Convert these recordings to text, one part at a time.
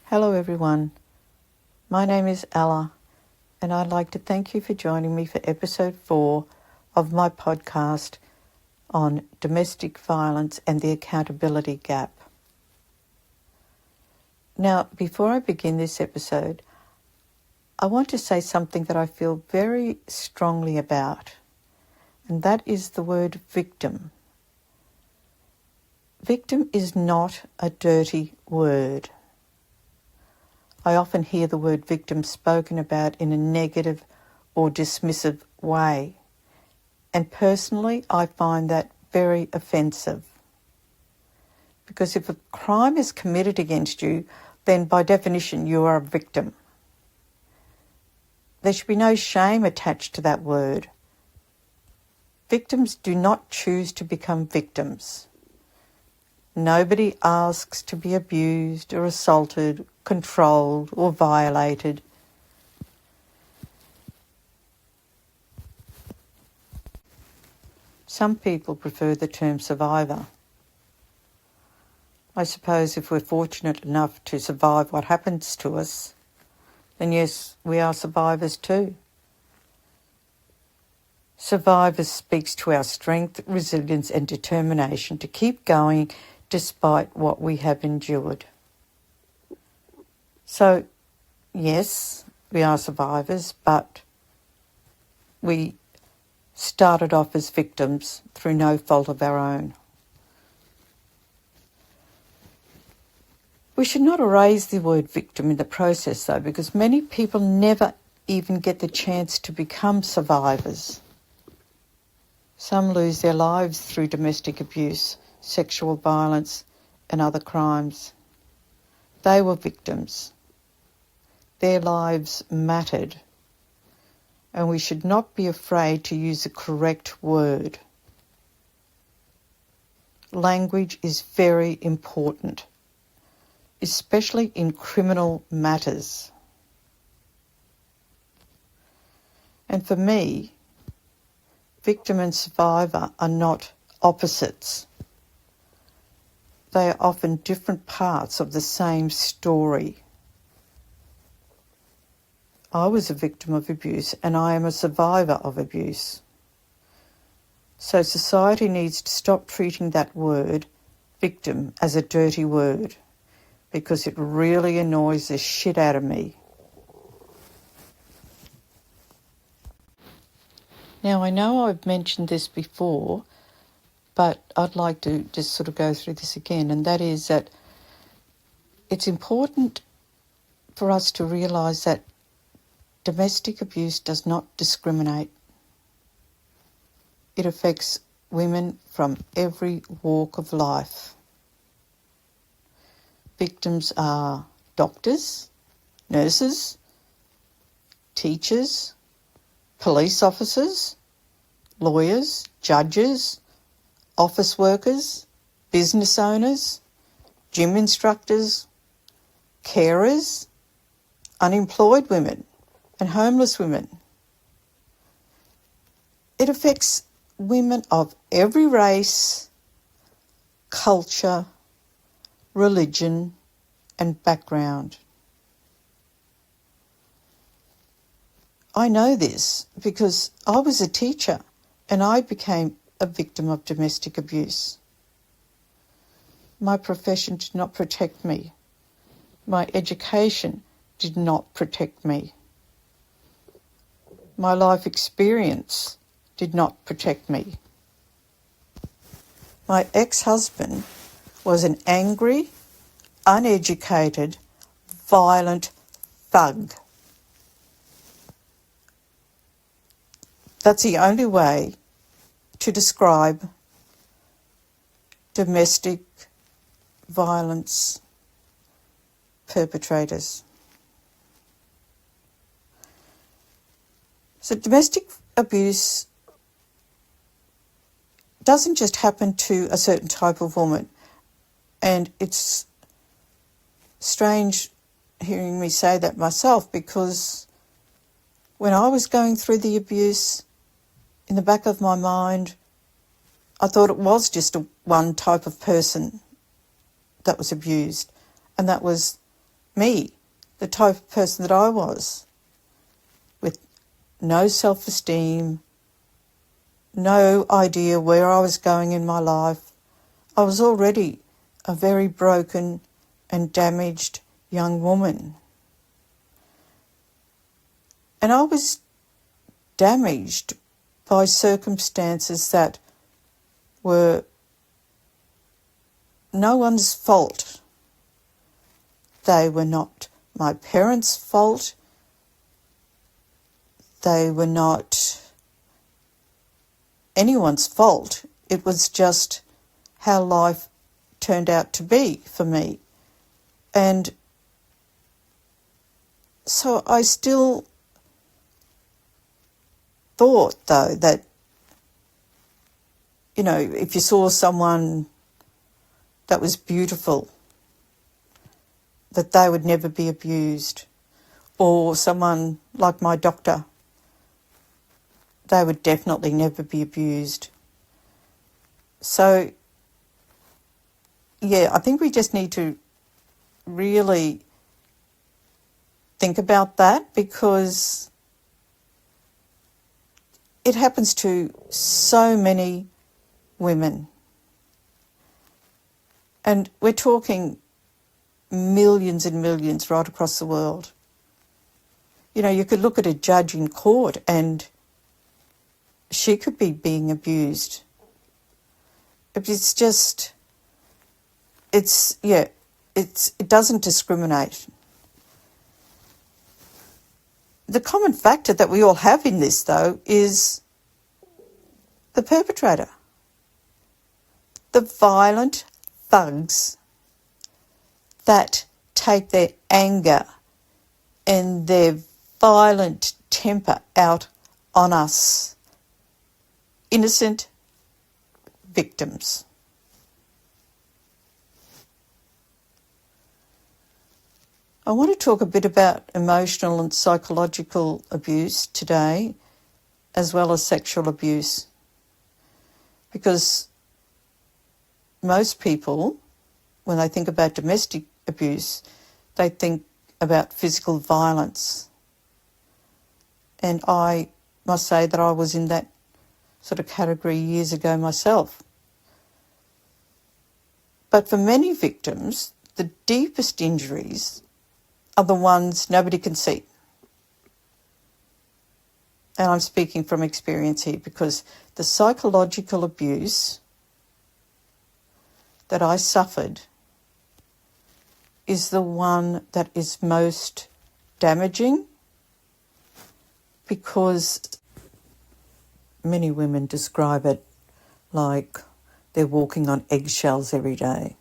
Hello everyone, my name is Ella and I'd like to thank you for joining me for episode 4 of my podcast on domestic violence and the accountability gap. Now, before I begin this episode, I want to say something that I feel very strongly about, and that is the word victim. Victim is not a dirty word. I often hear the word victim spoken about in a negative or dismissive way. And personally, I find that very offensive. Because if a crime is committed against you, then by definition you are a victim. There should be no shame attached to that word. Victims do not choose to become victims. Nobody asks to be abused or assaulted, controlled or violated. Some people prefer the term survivor. I suppose if we're fortunate enough to survive what happens to us, then yes, we are survivors too. Survivors speaks to our strength, resilience and determination to keep going despite what we have endured. So, yes, we are survivors, but we started off as victims through no fault of our own. We should not erase the word victim in the process, though, because many people never even get the chance to become survivors. Some lose their lives through domestic abuse, sexual violence and other crimes. They were victims. Their lives mattered, and we should not be afraid to use the correct word. Language is very important, especially in criminal matters. And for me, victim and survivor are not opposites. They are often different parts of the same story. I was a victim of abuse and I am a survivor of abuse. So society needs to stop treating that word, victim, as a dirty word, because it really annoys the shit out of me. Now, I know I've mentioned this before, but I'd like to just sort of go through this again, and that is that it's important for us to realise that domestic abuse does not discriminate. It affects women from every walk of life. Victims are doctors, nurses, teachers, police officers, lawyers, judges, office workers, business owners, gym instructors, carers, unemployed women and homeless women. It affects women of every race, culture, religion and background. I know this because I was a teacher and I became a victim of domestic abuse. My profession did not protect me. My education did not protect me. My life experience did not protect me. My ex-husband was an angry, uneducated, violent thug. That's the only way to describe domestic violence perpetrators. So domestic abuse doesn't just happen to a certain type of woman. And it's strange hearing me say that myself, because when I was going through the abuse, in the back of my mind, I thought it was just one type of person that was abused, and that was me, the type of person that I was, with no self-esteem, no idea where I was going in my life. I was already a very broken and damaged young woman. And I was damaged by circumstances that were no one's fault. They were not my parents' fault. They were not anyone's fault. It was just how life turned out to be for me. And so I still thought, though, that, you know, if you saw someone that was beautiful, that they would never be abused, or someone like my doctor, they would definitely never be abused. So, yeah, I think we just need to really think about that, because it happens to so many women. And we're talking millions and millions right across the world. You know, you could look at a judge in court and she could be being abused. It's just, it doesn't discriminate. The common factor that we all have in this, though, is the perpetrator. The violent thugs that take their anger and their violent temper out on us, innocent victims. I want to talk a bit about emotional and psychological abuse today, as well as sexual abuse, because most people, when they think about domestic abuse, they think about physical violence. And I must say that I was in that sort of category years ago myself. But for many victims, the deepest injuries are the ones nobody can see. And I'm speaking from experience here, because the psychological abuse that I suffered is the one that is most damaging, because many women describe it like they're walking on eggshells every day,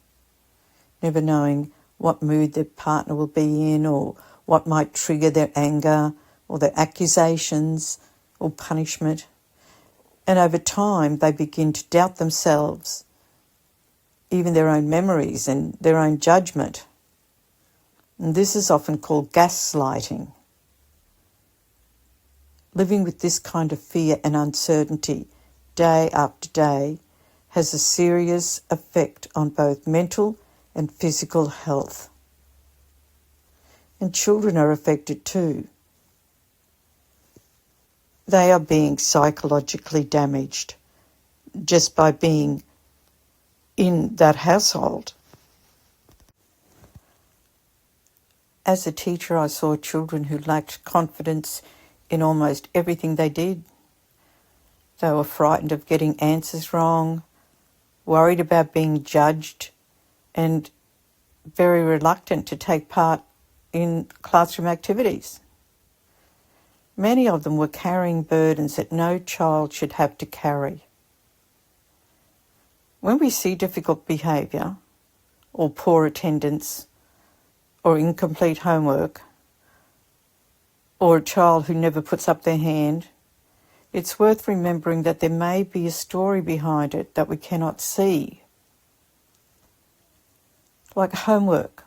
never knowing what mood their partner will be in, or what might trigger their anger or their accusations or punishment. And over time, they begin to doubt themselves, even their own memories and their own judgment. And this is often called gaslighting. Living with this kind of fear and uncertainty day after day has a serious effect on both mental and physical health. And children are affected too. They are being psychologically damaged just by being in that household. As a teacher, I saw children who lacked confidence in almost everything they did. They were frightened of getting answers wrong, worried about being judged, and very reluctant to take part in classroom activities. Many of them were carrying burdens that no child should have to carry. When we see difficult behaviour, or poor attendance, or incomplete homework, or a child who never puts up their hand, it's worth remembering that there may be a story behind it that we cannot see. Like homework,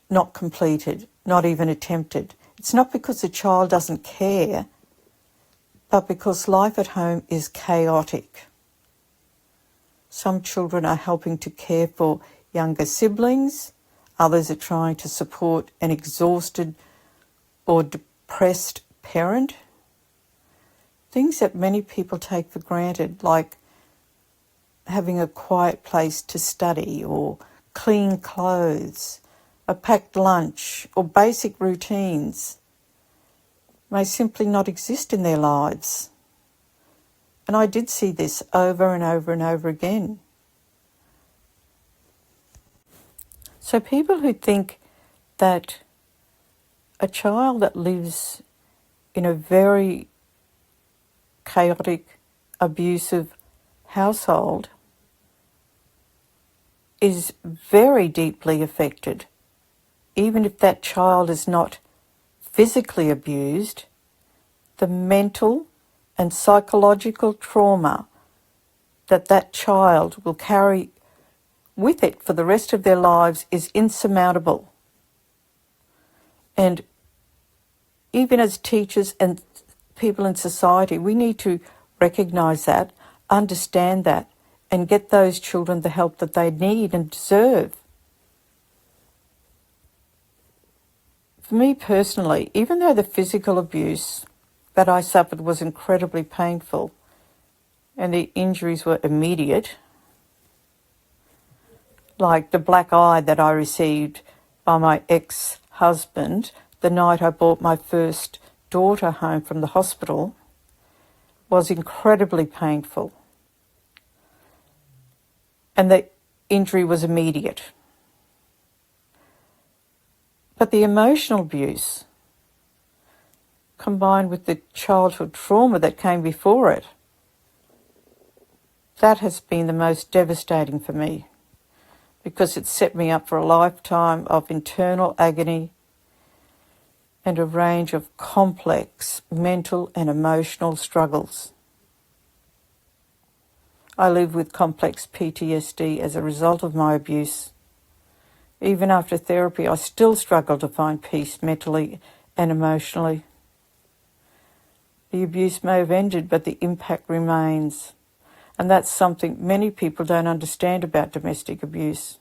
not completed, not even attempted. It's not because the child doesn't care, but because life at home is chaotic. Some children are helping to care for younger siblings, Others are trying to support an exhausted or depressed parent. Things that many people take for granted, like having a quiet place to study or clean clothes, a packed lunch or basic routines, may simply not exist in their lives. And I did see this over and over and over again. So people who think that a child that lives in a very chaotic, abusive household is very deeply affected, even if that child is not physically abused, the mental and psychological trauma that that child will carry with it for the rest of their lives is insurmountable. And even as teachers and people in society, we need to recognise that, understand that, and get those children the help that they need and deserve. For me personally, even though the physical abuse that I suffered was incredibly painful and the injuries were immediate, like the black eye that I received by my ex-husband the night I brought my first daughter home from the hospital, was incredibly painful. And the injury was immediate. But the emotional abuse, combined with the childhood trauma that came before it, that has been the most devastating for me, because it set me up for a lifetime of internal agony and a range of complex mental and emotional struggles. I live with complex PTSD as a result of my abuse. Even after therapy, I still struggle to find peace mentally and emotionally. The abuse may have ended, but the impact remains. And that's something many people don't understand about domestic abuse.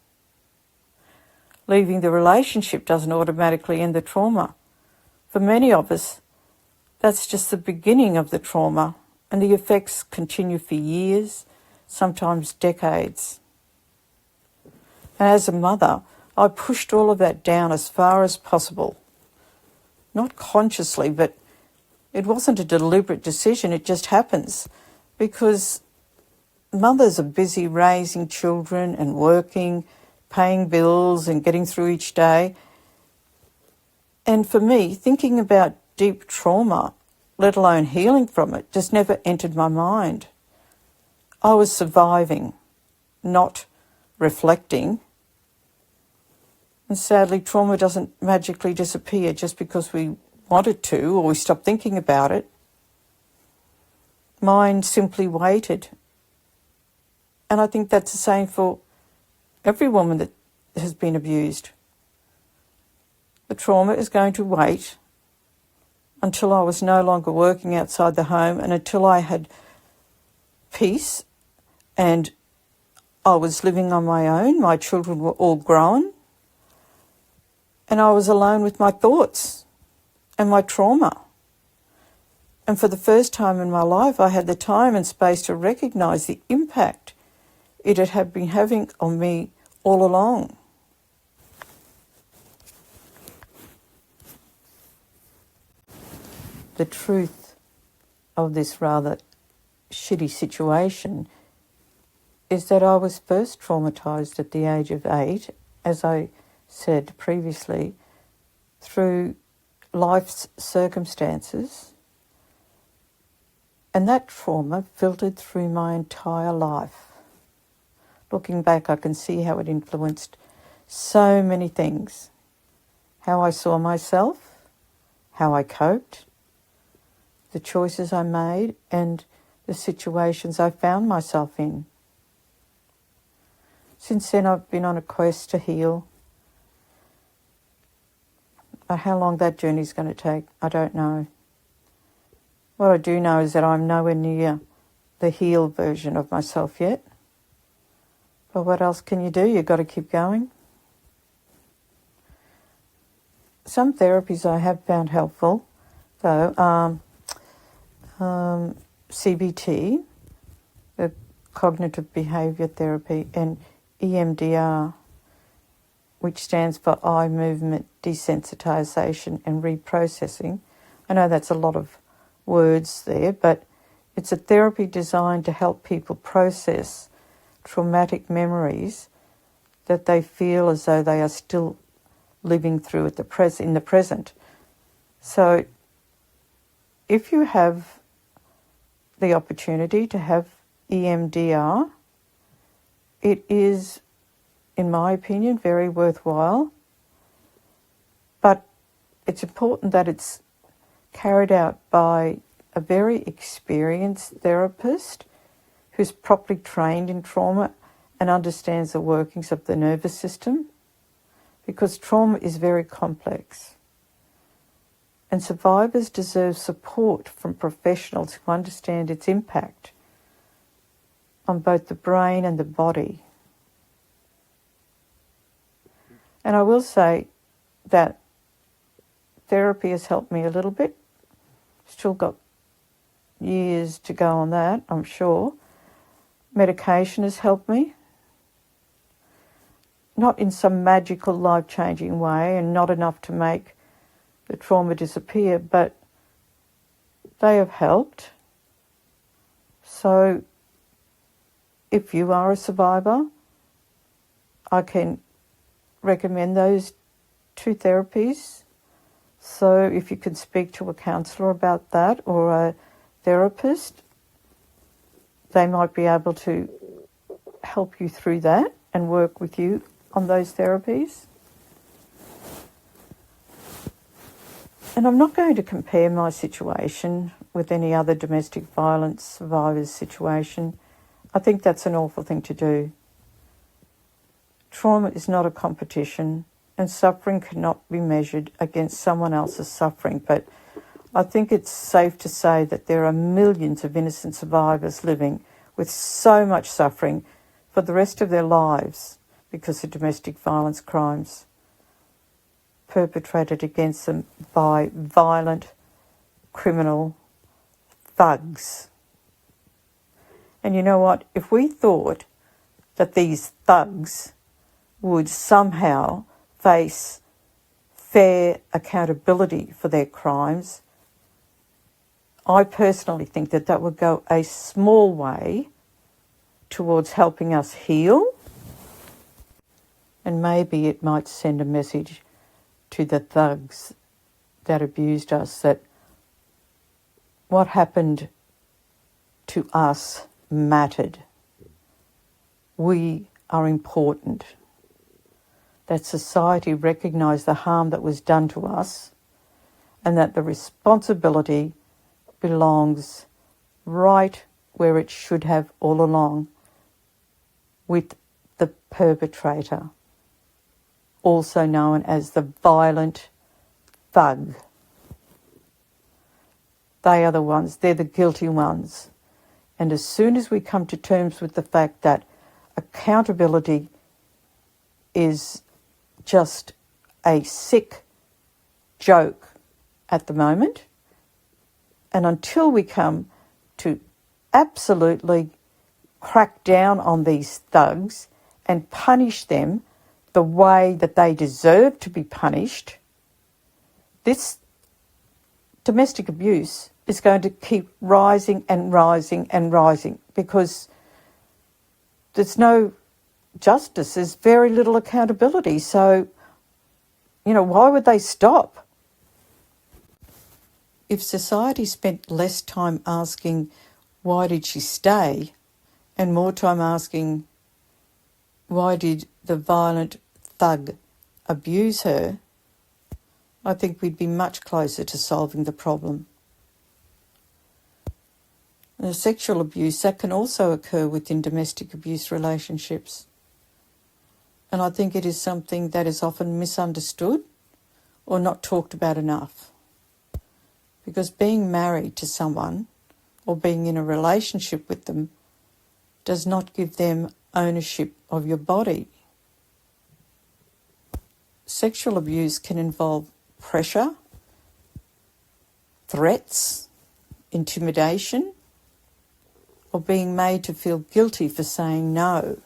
Leaving the relationship doesn't automatically end the trauma. For many of us, that's just the beginning of the trauma, and the effects continue for years, sometimes decades. And as a mother, I pushed all of that down as far as possible. Not consciously, but it wasn't a deliberate decision, it just happens. Because mothers are busy raising children and working, paying bills and getting through each day. And for me, thinking about deep trauma, let alone healing from it, just never entered my mind. I was surviving, not reflecting. And sadly, trauma doesn't magically disappear just because we want it to or we stop thinking about it. Mine simply waited. And I think that's the same for every woman that has been abused. The trauma is going to wait until I was no longer working outside the home and until I had peace and I was living on my own. My children were all grown and I was alone with my thoughts and my trauma. And for the first time in my life, I had the time and space to recognise the impact it had been having on me all along. The truth of this rather shitty situation is that I was first traumatised at the age of 8, as I said previously, through life's circumstances, and that trauma filtered through my entire life. Looking back, I can see how it influenced so many things. How I saw myself, how I coped, the choices I made, and the situations I found myself in. Since then, I've been on a quest to heal. How long that journey is going to take, I don't know. What I do know is that I'm nowhere near the healed version of myself yet. But what else can you do? You've got to keep going. some therapies I have found helpful, though, are CBT, the cognitive behaviour therapy, and EMDR, which stands for eye movement desensitization and reprocessing. I know that's a lot of words there, but it's a therapy designed to help people process traumatic memories that they feel as though they are still living through at in the present. So if you have the opportunity to have EMDR, it is, in my opinion, very worthwhile. But it's important that it's carried out by a very experienced therapist who's properly trained in trauma and understands the workings of the nervous system, because trauma is very complex. And survivors deserve support from professionals who understand its impact on both the brain and the body. And I will say that therapy has helped me a little bit. Still got years to go on that, I'm sure. Medication has helped me. Not in some magical life-changing way and not enough to make the trauma disappear, but they have helped. So if you are a survivor, I can recommend those two therapies. So if you can speak to a counsellor about that or a therapist, they might be able to help you through that and work with you on those therapies. And I'm not going to compare my situation with any other domestic violence survivor's situation. I think that's an awful thing to do. Trauma is not a competition, and suffering cannot be measured against someone else's suffering. But I think it's safe to say that there are millions of innocent survivors living with so much suffering for the rest of their lives because of domestic violence crimes perpetrated against them by violent criminal thugs. And you know what? If we thought that these thugs would somehow face fair accountability for their crimes, I personally think that that would go a small way towards helping us heal, and maybe it might send a message to the thugs that abused us that what happened to us mattered. We are important. That society recognised the harm that was done to us and that the responsibility belongs right where it should have all along, with the perpetrator, also known as the violent thug. They are the ones, they're the guilty ones. And as soon as we come to terms with the fact that accountability is just a sick joke at the moment, and until we come to absolutely crack down on these thugs and punish them the way that they deserve to be punished, this domestic abuse is going to keep rising and rising and rising because there's no justice, there's very little accountability. So, why would they stop? If society spent less time asking, why did she stay, and more time asking, why did the violent thug abuse her, I think we'd be much closer to solving the problem. And sexual abuse, that can also occur within domestic abuse relationships. And I think it is something that is often misunderstood or not talked about enough. Because being married to someone or being in a relationship with them does not give them ownership of your body. Sexual abuse can involve pressure, threats, intimidation, or being made to feel guilty for saying no.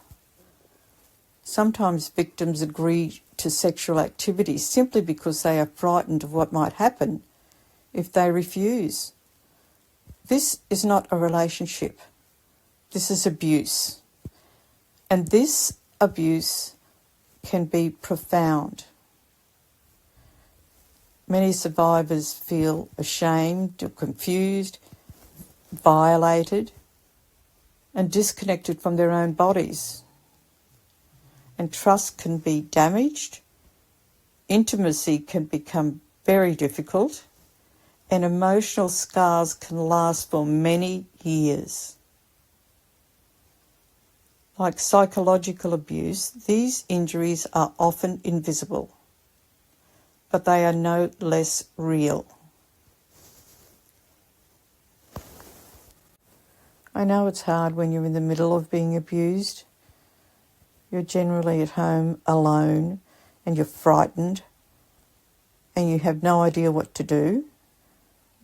Sometimes victims agree to sexual activity simply because they are frightened of what might happen if they refuse. This is not a relationship. This is abuse. And this abuse can be profound. Many survivors feel ashamed or confused, violated, and disconnected from their own bodies. And trust can be damaged, intimacy can become very difficult, and emotional scars can last for many years. Like psychological abuse, these injuries are often invisible, but they are no less real. I know it's hard when you're in the middle of being abused. You're generally at home alone and you're frightened and you have no idea what to do.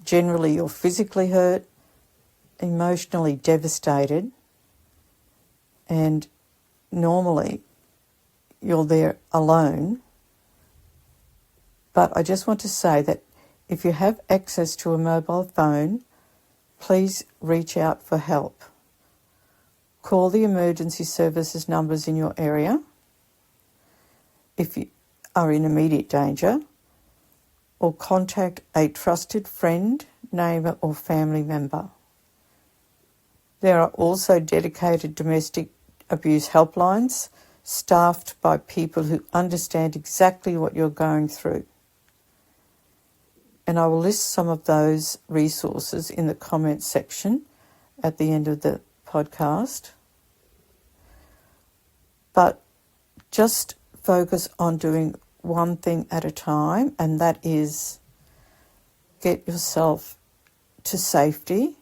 Generally, you're physically hurt, emotionally devastated, and normally you're there alone. But I just want to say that if you have access to a mobile phone, please reach out for help. Call the emergency services numbers in your area if you are in immediate danger, or contact a trusted friend, neighbour or family member. There are also dedicated domestic abuse helplines staffed by people who understand exactly what you're going through. And I will list some of those resources in the comments section at the end of the podcast. But just focus on doing one thing at a time, and that is get yourself to safety.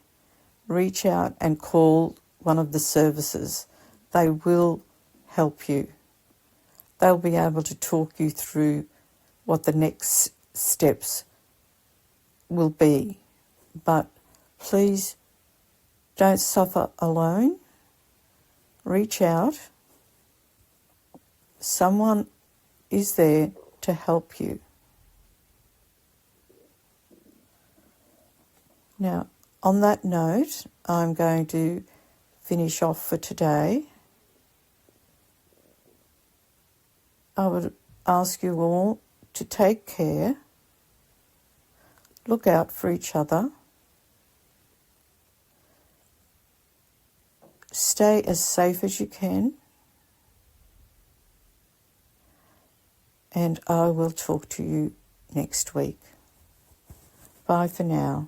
Reach out and call one of the services. They will help you. They'll be able to talk you through what the next steps will be. But please don't suffer alone. Reach out. Someone is there to help you. Now, on that note, I'm going to finish off for today. I would ask you all to take care, look out for each other, stay as safe as you can, and I will talk to you next week. Bye for now.